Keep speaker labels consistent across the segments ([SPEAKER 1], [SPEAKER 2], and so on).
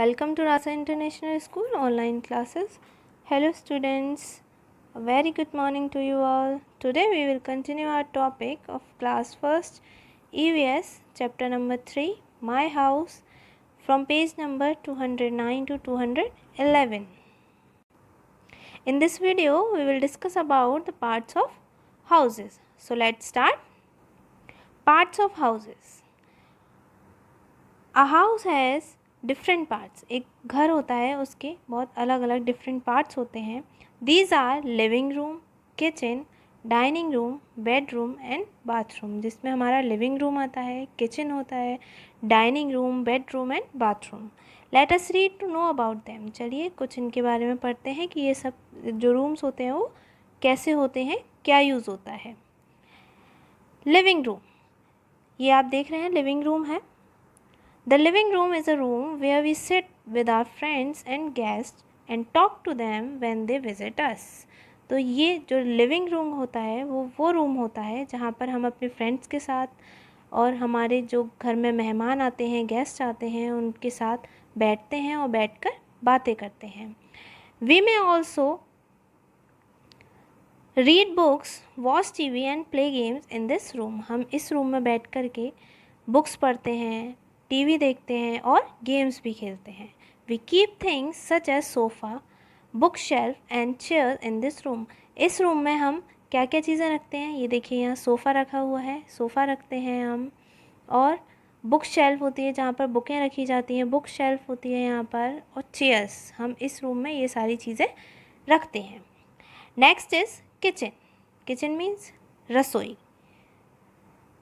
[SPEAKER 1] Welcome to Rasa International School online classes. Hello students, a very good morning to you all. Today we will continue our topic of class first EVS chapter number 3 My House from page number 209 to 211. In this video we will discuss about the parts of houses. So let's start. Parts of houses. A house has different parts. एक घर होता है, उसके बहुत अलग अलग different parts होते हैं. These are living room, kitchen, dining room, bedroom and bathroom. जिसमें हमारा लिविंग रूम आता है, किचन होता है, dining room, bedroom and bathroom. Let us read to know about them. चलिए कुछ इनके बारे में पढ़ते हैं कि ये सब जो रूम्स होते हैं वो कैसे होते हैं, क्या यूज़ होता है. लिविंग रूम, ये आप देख रहे हैं लिविंग रूम है. The living room is a room where we sit with our friends and guests and talk to them when they visit us. तो ये जो लिविंग रूम होता है वो रूम होता है जहाँ पर हम अपने फ्रेंड्स के साथ और हमारे जो घर में मेहमान आते हैं, गेस्ट आते हैं, उनके साथ बैठते हैं और बैठकर बातें करते हैं. We may also read books, watch TV and play games in this room. हम इस रूम में बैठ कर के बुक्स पढ़ते हैं, टीवी देखते हैं और गेम्स भी खेलते हैं. We keep things such as sofa, book shelf and chair in this room. इस रूम में हम क्या क्या चीज़ें रखते हैं, ये देखिए यहाँ सोफ़ा रखा हुआ है, सोफ़ा रखते हैं हम. और बुक शेल्फ होती है जहाँ पर बुकें रखी जाती हैं, बुक शेल्फ होती है यहाँ पर, और चेयर्स. हम इस रूम में ये सारी चीज़ें रखते हैं. Next is kitchen. Kitchen means रसोई.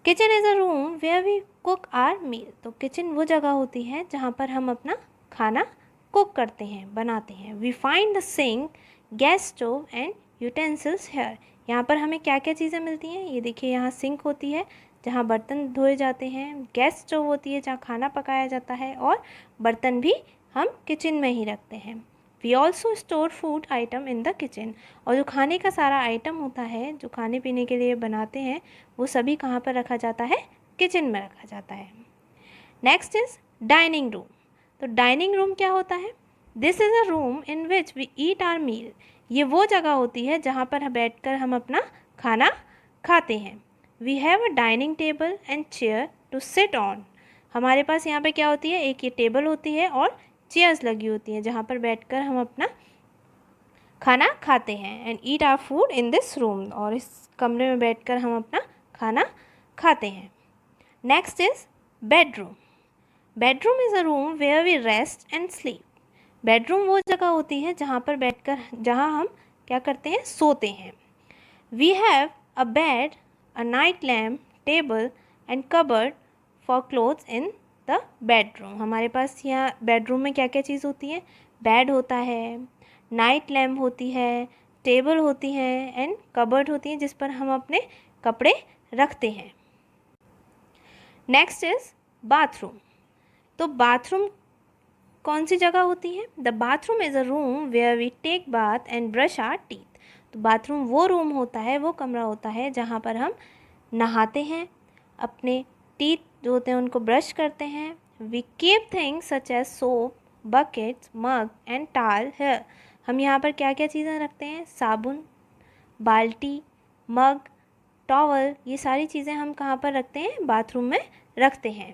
[SPEAKER 1] Kitchen is a room where we cook our meal. तो किचन वो जगह होती है जहाँ पर हम अपना खाना कुक करते हैं, बनाते हैं. We find the sink, gas stove and utensils here. यहाँ पर हमें क्या क्या चीज़ें मिलती हैं, ये देखिए यहाँ सिंक होती है जहाँ बर्तन धोए जाते हैं, गैस स्टोव होती है जहाँ खाना पकाया जाता है, और बर्तन भी हम किचन में ही रखते हैं. We also store food item in the kitchen. और जो खाने का सारा आइटम होता है, जो खाने पीने के लिए बनाते हैं, वो सभी कहाँ पर रखा जाता है, किचन में रखा जाता है. Next is dining room. तो डाइनिंग रूम क्या होता है, this is a room in which we eat our meal. ये वो जगह होती है जहाँ पर बैठकर हम अपना खाना खाते हैं. We have a dining table and chair to sit on. हमारे पास यहाँ पे क्या होती है, एक ये टेबल होती है और चेयर्स लगी होती हैं जहाँ पर बैठकर हम अपना खाना खाते हैं. And eat our food in this room. और इस कमरे में बैठकर हम अपना खाना खाते हैं. Next is bedroom. Bedroom is a room where we rest and sleep. Bedroom वो जगह होती है जहाँ पर बैठकर जहाँ हम क्या करते हैं, सोते हैं. We have a bed, a night lamp, table and cupboard for clothes in the bedroom. हमारे पास यहाँ बेडरूम में क्या क्या चीज़ होती है, बेड होता है, नाइट लैम्प होती है, टेबल होती है एंड कबर्ड होती है जिस पर हम अपने कपड़े रखते हैं. Next is bathroom. तो बाथरूम कौन सी जगह होती है, the bathroom is a room where we take bath and brush our teeth. तो बाथरूम वो रूम होता है, वो कमरा होता है जहाँ पर हम नहाते हैं, अपने टीथ जो होते हैं उनको ब्रश करते हैं. We keep things such as soap, buckets, mug and towel here. हम यहाँ पर क्या क्या चीज़ें रखते हैं, साबुन, बाल्टी, मग, टॉवल, ये सारी चीज़ें हम कहाँ पर रखते हैं, बाथरूम में रखते हैं.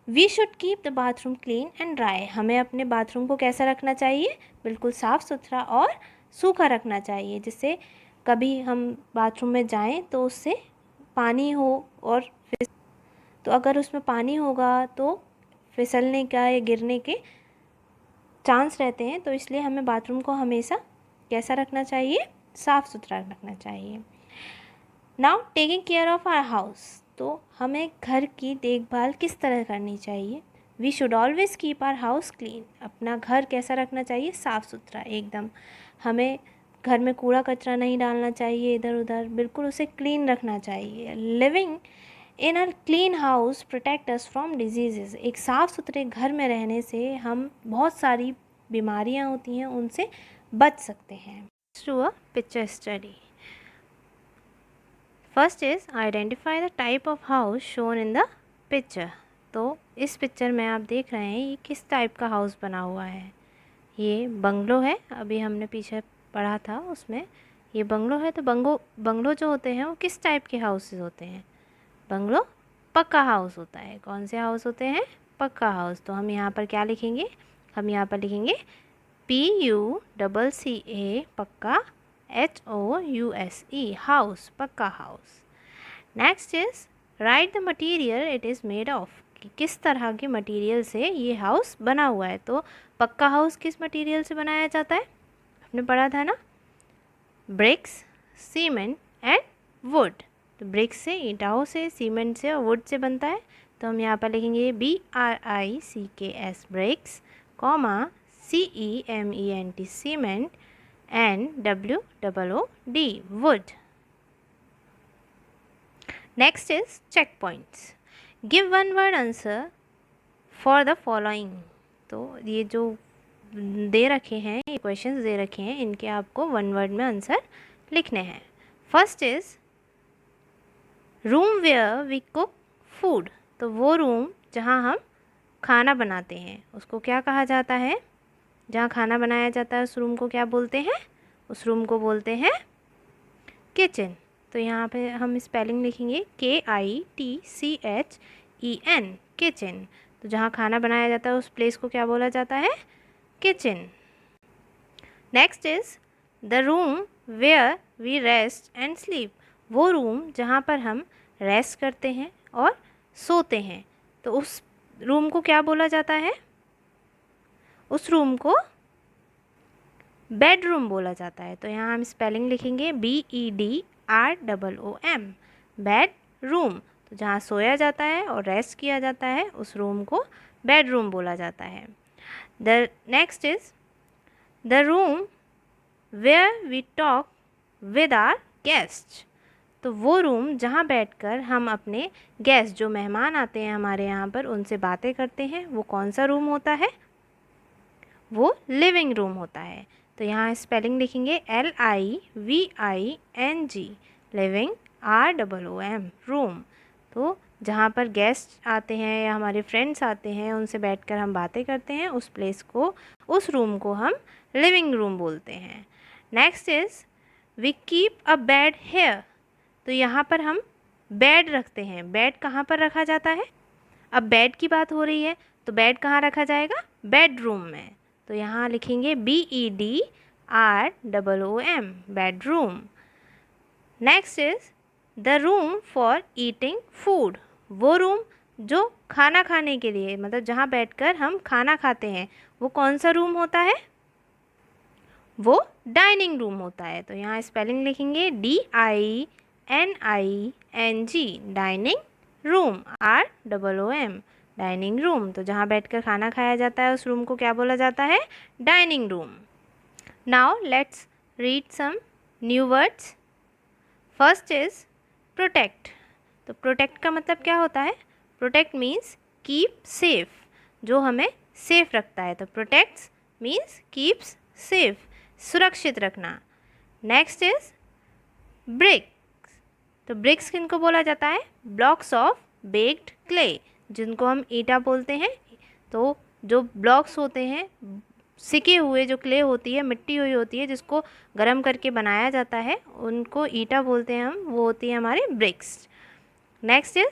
[SPEAKER 1] We should keep the bathroom clean and dry. हमें अपने बाथरूम को कैसा रखना चाहिए, बिल्कुल साफ़ सुथरा और सूखा रखना चाहिए, जिससे कभी हम बाथरूम में जाएं तो उससे पानी हो, और तो अगर उसमें पानी होगा तो फिसलने का या गिरने के चांस रहते हैं. तो इसलिए हमें बाथरूम को हमेशा कैसा रखना चाहिए, साफ़ सुथरा रखना चाहिए. Now taking care of our house. तो हमें घर की देखभाल किस तरह करनी चाहिए. We should always keep our house clean. अपना घर कैसा रखना चाहिए, साफ़ सुथरा एकदम. हमें घर में कूड़ा कचरा नहीं डालना चाहिए इधर उधर, बिल्कुल उसे क्लीन रखना चाहिए. Living in a clean house protect us from disease. एक साफ़ सुथरे घर में रहने से हम बहुत सारी बीमारियां होती हैं उनसे बच सकते हैं. Through a picture study. First is identify the type of house shown in the picture. तो इस पिक्चर में आप देख रहे हैं ये किस टाइप का हाउस बना हुआ है। ये बंगलो है, अभी हमने पीछे पढ़ा था उसमें ये बंगलो है। तो बंगलो जो होते हैं वो किस टाइप के हाउसेस होते हैं? बंगलो पक्का हाउस होता है। कौन से हाउस होते हैं? पक्का हाउस। तो हम यहाँ पर क्या लिखेंगे? हम यहाँ पर लिखेंगे PUCCA पक्का, HOUSE हाउस, पक्का house. Next is right the material it is made of, कि किस तरह के मटेरियल से ये हाउस बना हुआ है। तो पक्का हाउस किस मटेरियल से बनाया जाता है? आपने पढ़ा था ना, ब्रिक्स, सीमेंट एंड वुड। तो ब्रिक्स से, ईंटों से, सीमेंट से और वुड से बनता है। तो हम यहाँ पर लिखेंगे BRICKS bricks, comma CEMENT cement and WOOD wood. Next is check points. Give one word answer for the following. तो ये जो दे रखे हैं, ये क्वेश्चंस दे रखे हैं, इनके आपको वन वर्ड में आंसर लिखने हैं। First is room where we cook food. तो वो रूम जहाँ हम खाना बनाते हैं उसको क्या कहा जाता है? जहाँ खाना बनाया जाता है उस रूम को क्या बोलते हैं? उस रूम को बोलते हैं किचन। तो यहाँ पे हम स्पेलिंग लिखेंगे KITCHEN, किचन। तो जहाँ खाना बनाया जाता है उस प्लेस को क्या बोला जाता है? Kitchen. Next is the room where we rest and sleep. वो रूम जहाँ पर हम रेस्ट करते हैं और सोते हैं, तो उस रूम को क्या बोला जाता है? उस रूम को बेडरूम बोला जाता है। तो यहाँ हम स्पेलिंग लिखेंगे BEDROOM, बेडरूम। तो जहाँ सोया जाता है और रेस्ट किया जाता है उस रूम को बेडरूम बोला जाता है। The next is the room where we talk with our guest. तो वो रूम जहाँ बैठकर हम अपने गेस्ट, जो मेहमान आते हैं हमारे यहाँ पर, उनसे बातें करते हैं, वो कौन सा रूम होता है? वो लिविंग रूम होता है। तो यहाँ स्पेलिंग लिखेंगे LIVING, लिविंग, ROOM, रूम। तो जहाँ पर गेस्ट आते हैं या हमारे फ्रेंड्स आते हैं उनसे बैठकर हम बातें करते हैं, उस प्लेस को, उस रूम को हम लिविंग रूम बोलते हैं। Next is we keep a bed here. तो यहाँ पर हम बेड रखते हैं। बेड कहाँ पर रखा जाता है? अब बेड की बात हो रही है तो बेड कहाँ रखा जाएगा? बेडरूम में। तो यहाँ लिखेंगे BEDROOM, bedroom. Next is the room for eating food. वो रूम जो खाना खाने के लिए, मतलब जहाँ बैठकर हम खाना खाते हैं, वो कौन सा रूम होता है? वो डाइनिंग रूम होता है। तो यहाँ स्पेलिंग लिखेंगे DINING, dining room, ROOM, dining room. तो जहाँ बैठकर खाना खाया जाता है उस रूम को क्या बोला जाता है? Dining room. Now let's read some new words. First is protect. तो प्रोटेक्ट का मतलब क्या होता है? प्रोटेक्ट मीन्स कीप सेफ, जो हमें सेफ रखता है। तो प्रोटेक्ट्स मीन्स कीप्स सेफ, सुरक्षित रखना। Next is bricks. तो ब्रिक्स किनको बोला जाता है? ब्लॉक्स ऑफ बेक्ड क्ले, जिनको हम ईंटा बोलते हैं। तो जो ब्लॉक्स होते हैं, सिके हुए, जो क्ले होती है, मिट्टी हुई होती है, जिसको गर्म करके बनाया जाता है, उनको ईंटा बोलते हैं हम, वो होती है हमारे bricks. Next is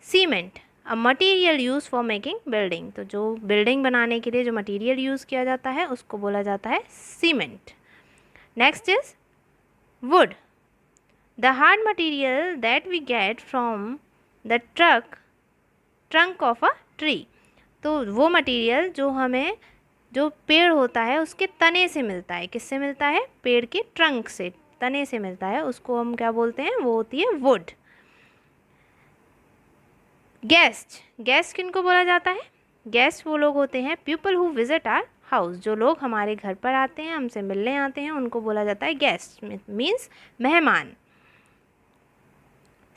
[SPEAKER 1] cement, a material use for making building. तो जो बिल्डिंग बनाने के लिए जो मटीरियल यूज़ किया जाता है उसको बोला जाता है cement. Next is wood, the hard material that we get from the trunk of a tree. तो वो मटीरियल जो हमें, जो पेड़ होता है उसके तने से मिलता है। किससे मिलता है? पेड़ के ट्रंक से, तने से मिलता है, उसको हम क्या बोलते हैं? वो होती है वुड। गेस्ट, गेस्ट किनको बोला जाता है? गेस्ट वो लोग होते हैं people who visit our house, जो लोग हमारे घर पर आते हैं, हमसे मिलने आते हैं, उनको बोला जाता है गेस्ट, मीन्स मेहमान।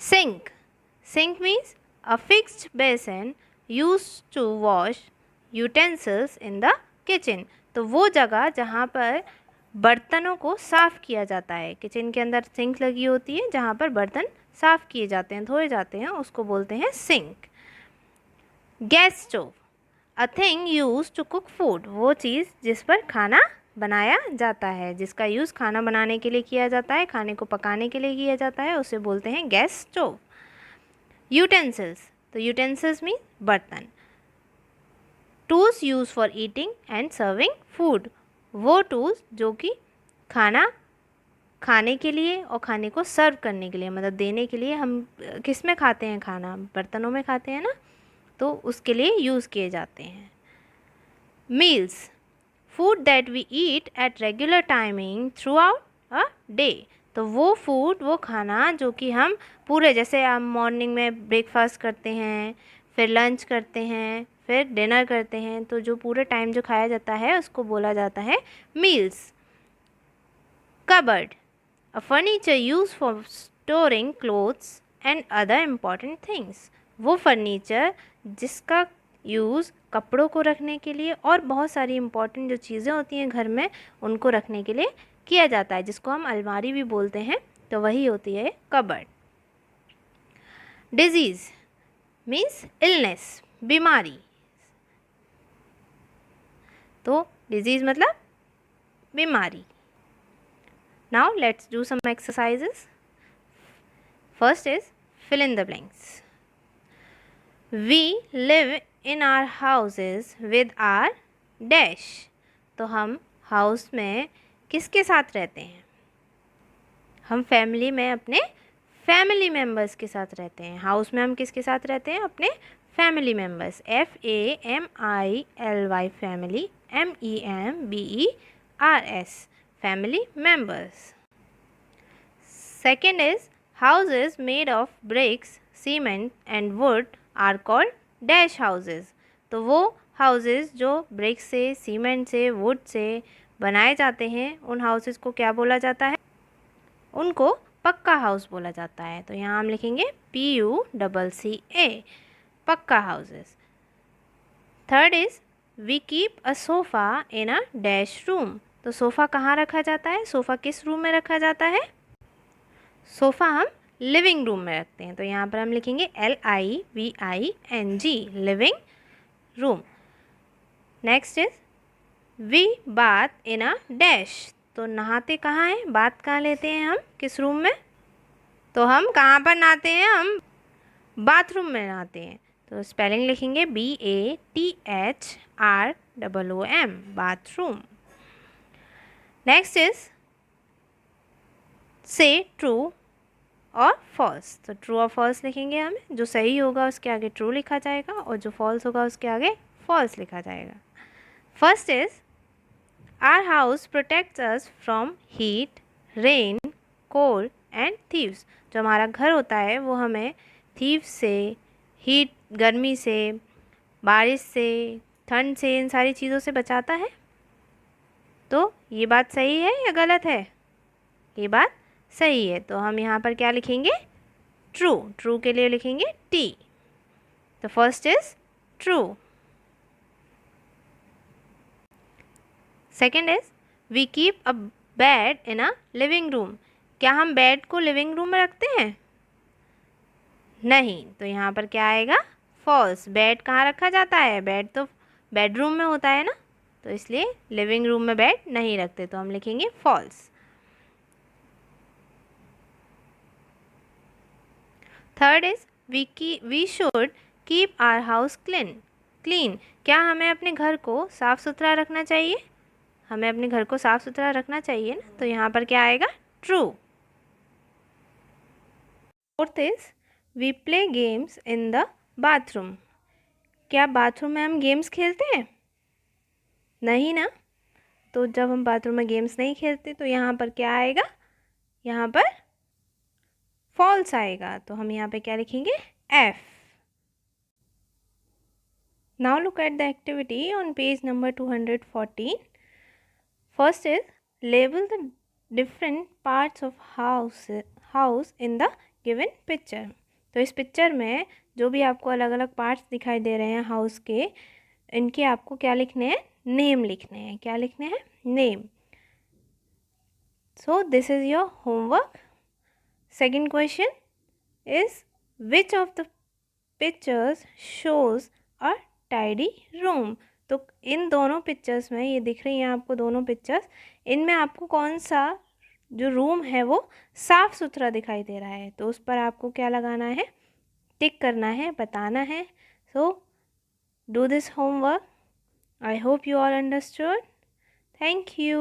[SPEAKER 1] Sink, sink means a fixed basin used to wash utensils in the kitchen. तो वो जगह जहाँ पर बर्तनों को साफ़ किया जाता है, किचन के अंदर सिंक लगी होती है जहाँ पर बर्तन साफ़ किए जाते हैं, धोए जाते हैं, उसको बोलते हैं sink. Gas stove, a thing use to cook food, वो चीज़ जिस पर खाना बनाया जाता है, जिसका यूज़ खाना बनाने के लिए किया जाता है, खाने को पकाने के लिए किया जाता है, उसे बोलते हैं गैस स्टोव। यूटेंसिल्स, तो यूटेंसिल्स मीन बर्तन। Tools use for eating and serving food, वो टूल्स जो कि खाना खाने के लिए और खाने को सर्व करने के लिए, मतलब देने के लिए, हम किस में खाते हैं खाना, बर्तनों में खाते हैं ना, तो उसके लिए यूज़ किए जाते हैं। Meals, food that we eat at regular timing throughout a day, तो वो फूड, वो खाना जो कि हम पूरे, जैसे हम मॉर्निंग में ब्रेकफास्ट करते हैं, फिर लंच करते हैं, फिर डिनर करते हैं, तो जो पूरे टाइम जो खाया जाता है उसको बोला जाता है meals. Cupboard, a furniture used for storing clothes and other important things, वो फर्नीचर जिसका यूज़ कपड़ों को रखने के लिए और बहुत सारी इम्पॉर्टेंट जो चीज़ें होती हैं घर में उनको रखने के लिए किया जाता है, जिसको हम अलमारी भी बोलते हैं, तो वही होती है कबर्ड। डिजीज़ मीन्स इलनेस, बीमारी, तो डिजीज़ मतलब बीमारी। Now let's do some exercises. First is fill in the blanks. We live in our houses with our dash. तो हम हाउस में किसके साथ रहते हैं? हम फैमिली में अपने फैमिली मेम्बर्स के साथ रहते हैं। हाउस में हम किसके साथ रहते हैं? अपने family members, FAMILY family, MEMBERS family members. Second is houses made of bricks, cement and wood are called dash houses. तो वो houses जो brick से, सीमेंट से, wood से बनाए जाते हैं, उन houses को क्या बोला जाता है? उनको पक्का हाउस बोला जाता है। तो यहाँ हम लिखेंगे PUCCA, pucca houses. Third is we keep a sofa in a dash room, तो सोफ़ा कहाँ रखा जाता है? सोफ़ा किस रूम में रखा जाता है? सोफ़ा हम लिविंग रूम में रखते हैं, तो यहाँ पर हम लिखेंगे LIVING, living room. Next is we bath in a dash, तो नहाते कहाँ हैं? बात कहाँ लेते हैं हम? किस रूम में? तो हम कहाँ पर नहाते हैं? हम बाथरूम में नहाते हैं, तो स्पेलिंग लिखेंगे BATHROOM, बाथरूम। नेक्स्ट इज से ट्रू और फॉल्स, तो ट्रू और फॉल्स लिखेंगे हम, जो सही होगा उसके आगे ट्रू लिखा जाएगा और जो फॉल्स होगा उसके आगे फॉल्स लिखा जाएगा। First is our house protects us from heat, rain, cold and thieves, जो हमारा घर होता है वो हमें थीव्स से, हीट गर्मी से, बारिश से, ठंड से, इन सारी चीज़ों से बचाता है। तो ये बात सही है या गलत है? ये बात सही है, तो हम यहाँ पर क्या लिखेंगे? ट्रू। ट्रू के लिए लिखेंगे T, तो first is true. Second is we keep a bed in a living room, क्या हम बेड को लिविंग रूम में रखते हैं? नहीं, तो यहाँ पर क्या आएगा? फॉल्स। बेड कहाँ रखा जाता है? बेड तो बेडरूम में होता है ना, तो इसलिए लिविंग रूम में बेड नहीं रखते, तो हम लिखेंगे false. Third is we should keep our house clean, क्या हमें अपने घर को साफ़ सुथरा रखना चाहिए? हमें अपने घर को साफ़ सुथरा रखना चाहिए ना, तो यहाँ पर क्या आएगा? True. Fourth is we play games in the bathroom, क्या बाथरूम में हम गेम्स खेलते हैं? नहीं ना, तो जब हम बाथरूम में गेम्स नहीं खेलते तो यहाँ पर क्या आएगा? यहाँ पर फॉल्स आएगा, तो हम यहाँ पे क्या लिखेंगे? F। Now look at the activity on page number 214. First is label the different parts of house in the given picture. तो इस पिक्चर में जो भी आपको अलग अलग पार्ट्स दिखाई दे रहे हैं हाउस के, इनके आपको क्या लिखने हैं? नेम लिखने हैं। क्या लिखने हैं? Name. So this is your homework. Second question is which of the pictures shows a tidy room. तो इन दोनों पिक्चर्स में, ये दिख रही हैं आपको दोनों पिक्चर्स, इनमें आपको कौन सा जो रूम है वो साफ़ सुथरा दिखाई दे रहा है? तो उस पर आपको क्या लगाना है? टिक करना है, बताना है। So do this homework. I hope you all understood. Thank you.